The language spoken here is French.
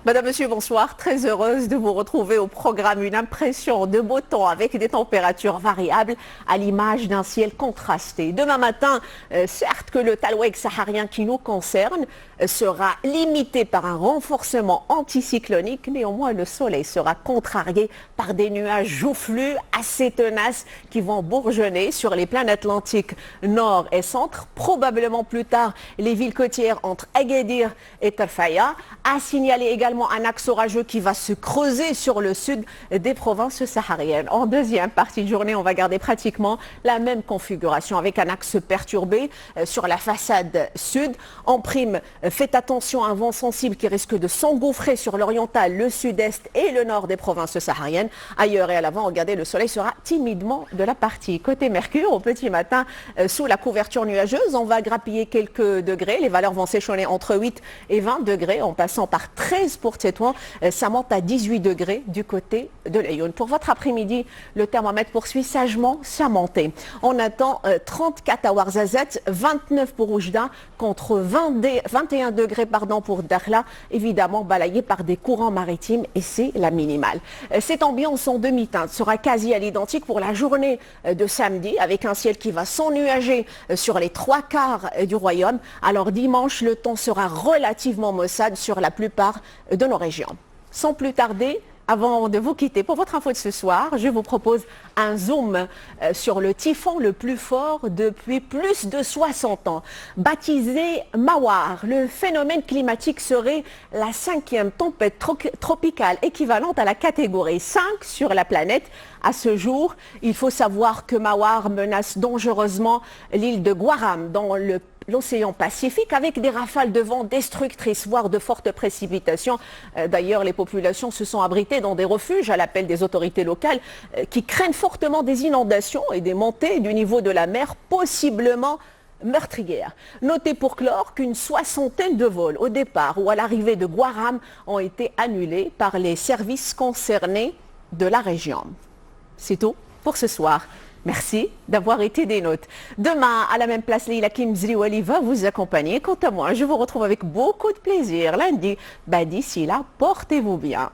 Madame, Monsieur, bonsoir. Très heureuse de vous retrouver au programme. Une impression de beau temps avec des températures variables à l'image d'un ciel contrasté. Demain matin, certes que le talweg saharien qui nous concerne sera limité par un renforcement anticyclonique. Néanmoins, le soleil sera contrarié par des nuages joufflus assez tenaces qui vont bourgeonner sur les plaines atlantiques nord et centre. Probablement plus tard, les villes côtières entre Agadir et Tarfaya. A signalé également un axe orageux qui va se creuser sur le sud des provinces sahariennes. En deuxième partie de journée, on va garder pratiquement la même configuration avec un axe perturbé sur la façade sud. En prime, faites attention à un vent sensible qui risque de s'engouffrer sur l'oriental, le sud-est et le nord des provinces sahariennes. Ailleurs et à l'avant, regardez, le soleil sera timidement de la partie. Côté Mercure, au petit matin, sous la couverture nuageuse, on va grappiller quelques degrés. Les valeurs vont s'échelonner entre 8 et 20 degrés en passant par 13 pour Tétouan, ça monte à 18 degrés du côté de l'Ayoun. Pour votre après-midi, le thermomètre poursuit sagement sa montée. On attend 34 à Ouarzazate, 29 pour Oujda, contre 21 degrés pour Dakhla, évidemment balayé par des courants maritimes et c'est la minimale. Cette ambiance en demi-teinte sera quasi à l'identique pour la journée de samedi, avec un ciel qui va s'ennuager sur les 3/4 du royaume. Alors dimanche, le temps sera relativement maussade sur la plupart de nos régions. Sans plus tarder, avant de vous quitter pour votre info de ce soir, je vous propose un zoom sur le typhon le plus fort depuis plus de 60 ans. Baptisé Mawar, le phénomène climatique serait la 5e tempête tropicale équivalente à la catégorie 5 sur la planète. À ce jour, il faut savoir que Mawar menace dangereusement l'île de Guaram dans l'océan Pacifique avec des rafales de vent destructrices, voire de fortes précipitations. D'ailleurs, les populations se sont abritées dans des refuges à l'appel des autorités locales qui craignent fortement des inondations et des montées du niveau de la mer possiblement meurtrières. Notez pour clore qu'une 60aine de vols au départ ou à l'arrivée de Guaram ont été annulés par les services concernés de la région. C'est tout pour ce soir. Merci d'avoir été des nôtres. Demain, à la même place, Leila Kimzriwali va vous accompagner. Quant à moi, je vous retrouve avec beaucoup de plaisir lundi. D'ici là, portez-vous bien.